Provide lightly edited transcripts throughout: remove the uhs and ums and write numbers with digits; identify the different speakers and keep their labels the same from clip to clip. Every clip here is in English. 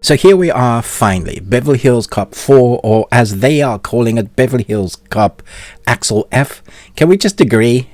Speaker 1: So here we are finally, Beverly Hills Cop 4, or as they are calling it, Beverly Hills Cop Axel F. Can we just agree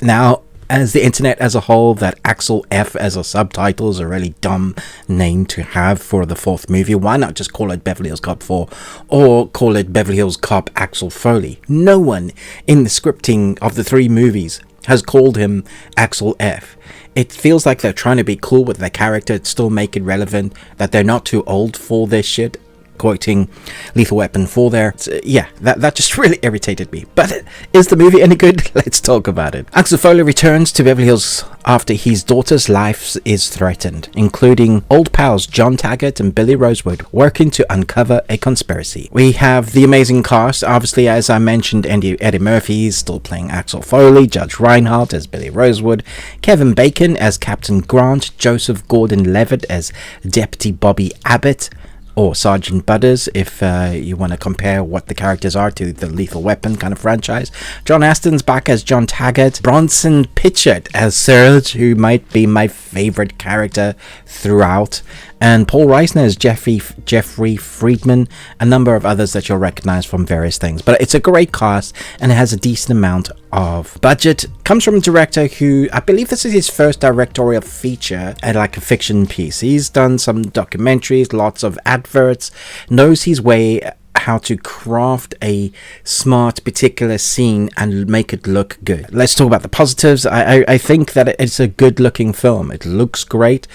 Speaker 1: now, as the internet as a whole, that Axel F as a subtitle is a really dumb name to have for the fourth movie? Why not just call it Beverly Hills Cop 4 or call it Beverly Hills Cop Axel Foley? No one in the scripting of the three movies has called him Axel F. It feels like they're trying to be cool with their character, still make it relevant, that they're not too old for this shit. Quoting Lethal Weapon 4 there. Yeah, that just really irritated me. But is the movie any good? Let's talk about it. Axel Foley returns to Beverly Hills after his daughter's life is threatened, including old pals John Taggart and Billy Rosewood working to uncover a conspiracy. We have the amazing cast. Obviously, as I mentioned, Eddie Murphy is still playing Axel Foley, Judge Reinhardt as Billy Rosewood, Kevin Bacon as Captain Grant, Joseph Gordon-Levitt as Deputy Bobby Abbott, or Sergeant Butters, if you want to compare what the characters are to the Lethal Weapon kind of franchise. John Aston's back as John Taggart. Bronson Pitchett as Serge, who might be my favorite character throughout. And Paul Reisner as Jeffrey Friedman. A number of others that you'll recognize from various things. But it's a great cast, and it has a decent amount of budget. Comes from a director who, I believe this is his first directorial feature, like a fiction piece. He's done some documentaries, lots of adverts, knows his way how to craft a smart particular scene and make it look good. Let's talk about the positives. I think that it's a good looking film. It looks great.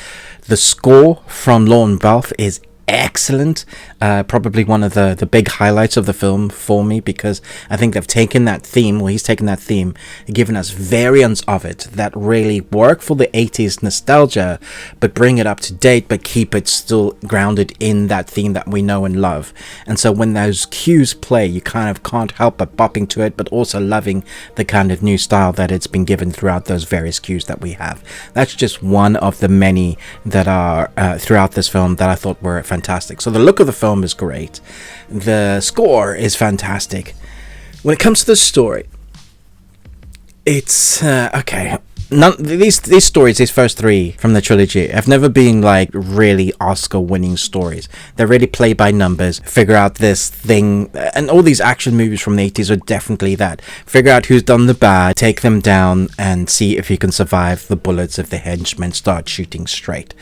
Speaker 1: The score from Lorne Balfe is excellent. Probably one of the big highlights of the film for me, because I think they've taken that theme, he's taken that theme, given us variants of it that really work for the 80s nostalgia, but bring it up to date, but keep it still grounded in that theme that we know and love. And so when those cues play, you kind of can't help but bopping to it, but also loving the kind of new style that it's been given throughout those various cues that we have. That's just one of the many that are throughout this film that I thought were fantastic. So the look of the film is great. The score is fantastic. When it comes to the story, it's okay. These stories, these first three from the trilogy, have never been like really Oscar-winning stories. They're really play by numbers, figure out this thing, and all these action movies from the 80s are definitely that. Figure out who's done the bad, take them down, and see if you can survive the bullets if the henchmen start shooting straight.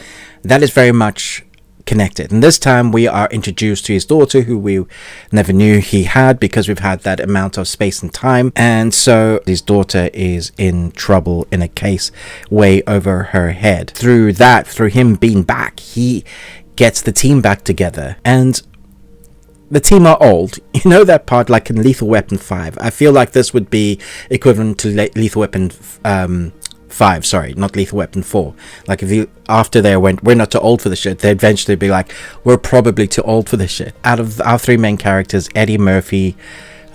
Speaker 1: That is very much connected, and this time we are introduced to his daughter, who we never knew he had, because we've had that amount of space and time. And so his daughter is in trouble in a case way over her head. Through him being back, he gets the team back together, and the team are old. You know that part, like in Lethal Weapon 5. I feel like this would be equivalent to Lethal Weapon 5, sorry, not Lethal Weapon 4. Like if after they went, we're not too old for the shit, they'd eventually be like, we're probably too old for this shit. Out of our three main characters, Eddie Murphy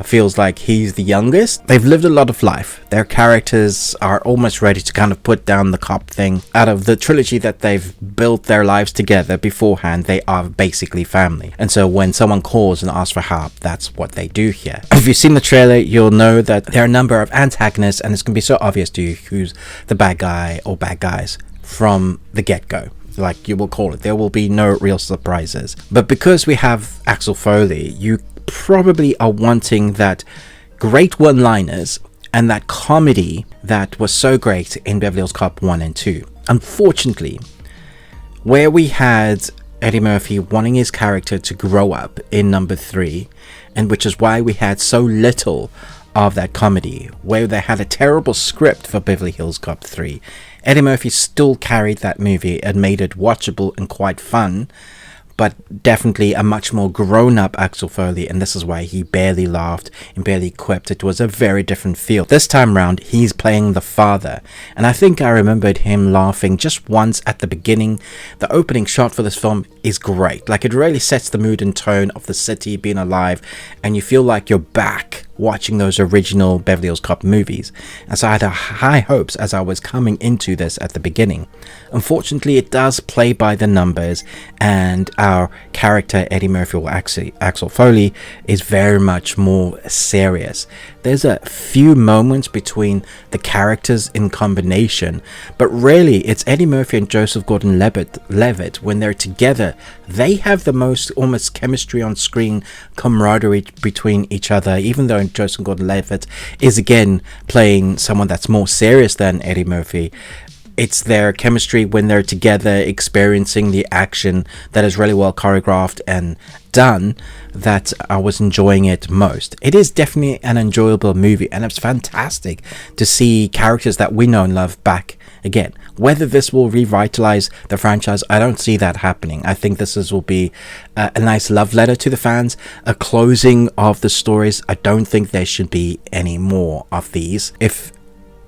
Speaker 1: feels like he's the youngest. They've lived a lot of life. Their characters are almost ready to kind of put down the cop thing. Out of the trilogy that they've built their lives together beforehand, they are basically family. And so when someone calls and asks for help, that's what they do here. If you've seen the trailer, you'll know that there are a number of antagonists, and it's going to be so obvious to you who's the bad guy or bad guys from the get-go. Like you will call it. There will be no real surprises. But because we have Axel Foley, you probably are wanting that great one-liners and that comedy that was so great in Beverly Hills Cop 1 and 2. Unfortunately, where we had Eddie Murphy wanting his character to grow up in number 3, and which is why we had so little of that comedy, where they had a terrible script for Beverly Hills Cop 3, Eddie Murphy still carried that movie and made it watchable and quite fun, but definitely a much more grown-up Axel Foley, and this is why he barely laughed and barely quipped. It was a very different feel. This time round, he's playing the father, and I think I remembered him laughing just once at the beginning. The opening shot for this film is great. Like, it really sets the mood and tone of the city being alive, and you feel like you're back watching those original Beverly Hills Cop movies, and so I had high hopes as I was coming into this at the beginning. Unfortunately, it does play by the numbers, and our character Eddie Murphy, or Axel Foley, is very much more serious. There's a few moments between the characters in combination, but really it's Eddie Murphy and Joseph Gordon-Levitt. When they're together, they have the most almost chemistry on screen, camaraderie between each other, even though Joseph Gordon-Levitt is again playing someone that's more serious than Eddie Murphy. It's their chemistry when they're together experiencing the action that is really well choreographed and done that I was enjoying it most. It is definitely an enjoyable movie, and it's fantastic to see characters that we know and love back again. Whether this will revitalize the franchise, I don't see that happening. I think will be a nice love letter to the fans, a closing of the stories. I don't think there should be any more of these. If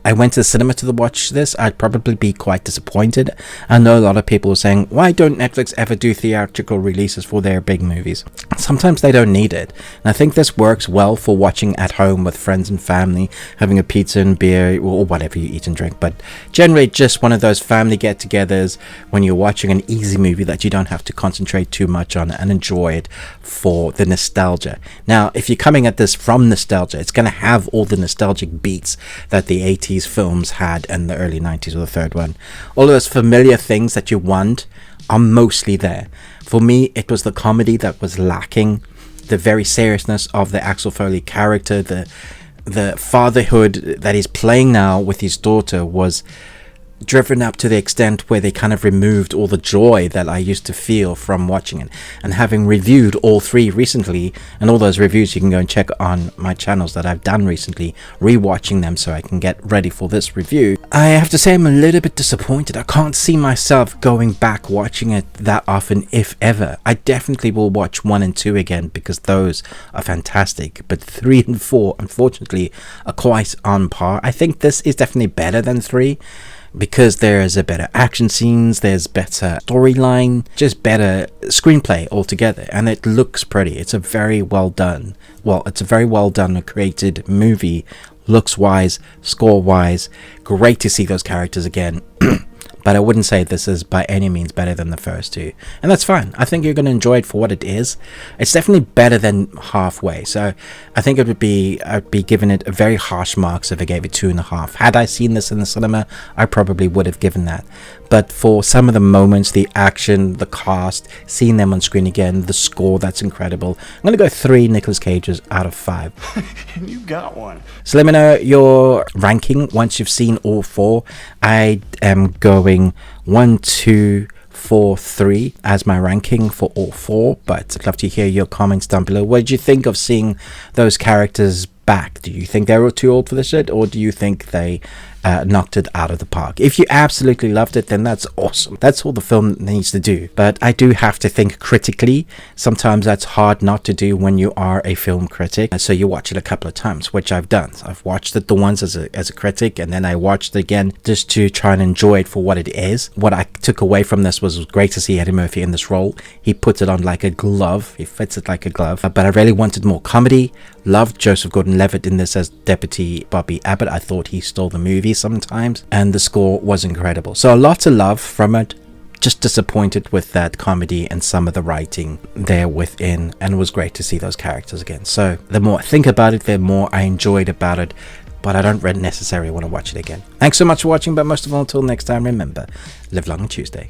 Speaker 1: I went to the cinema to watch this, I'd probably be quite disappointed. I know a lot of people are saying, why don't Netflix ever do theatrical releases for their big movies? Sometimes they don't need it. And I think this works well for watching at home with friends and family, having a pizza and beer, or whatever you eat and drink. But generally just one of those family get-togethers when you're watching an easy movie that you don't have to concentrate too much on and enjoy it for the nostalgia. Now, if you're coming at this from nostalgia, it's going to have all the nostalgic beats that the 80s films had in the early 90s, or the third one. All those familiar things that you want are mostly there. For me, it was the comedy that was lacking, the very seriousness of the Axel Foley character, the fatherhood that he's playing now with his daughter was driven up to the extent where they kind of removed all the joy that I used to feel from watching it. And having reviewed all three recently, and all those reviews you can go and check on my channels that I've done recently, rewatching them so I can get ready for this review, I have to say I'm a little bit disappointed. I can't see myself going back watching it that often, if ever. I definitely will watch 1 and 2 again because those are fantastic, but 3 and 4 unfortunately are quite on par. I think this is definitely better than 3, because there's a better action scenes, there's better storyline, just better screenplay altogether, and it looks pretty. It's a very well done, created movie, looks wise, score wise. Great to see those characters again. But I wouldn't say this is by any means better than the first two. And that's fine. I think you're going to enjoy it for what it is. It's definitely better than halfway. So I think I'd be giving it a very harsh marks if I gave it 2.5. Had I seen this in the cinema, I probably would have given that. But for some of the moments, the action, the cast, seeing them on screen again, the score, that's incredible. I'm going to go 3 Nicolas Cages out of 5.
Speaker 2: You got one.
Speaker 1: So let me know your ranking once you've seen all 4. I am going 1, 2, 4, 3 as my ranking for all 4, but I'd love to hear your comments down below. What did you think of seeing those characters back? Do you think they were too old for this shit, or do you think they knocked it out of the park? If you absolutely loved it, then that's awesome. That's all the film needs to do. But I do have to think critically. Sometimes that's hard not to do when you are a film critic. So you watch it a couple of times, which I've done. I've watched it the ones as a critic, and then I watched it again just to try and enjoy it for what it is. What I took away from this was great to see Eddie Murphy in this role. He puts it on like a glove. He fits it like a glove. But I really wanted more comedy. Loved Joseph Gordon-Levitt in this as Deputy Bobby Abbott. I thought he stole the movie sometimes, and the score was incredible. So a lot of love from it. Just disappointed with that comedy and some of the writing there within, and it was great to see those characters again. So the more I think about it, the more I enjoyed about it, but I don't necessarily want to watch it again. Thanks so much for watching, but most of all, until next time, remember, live long on Tuesday.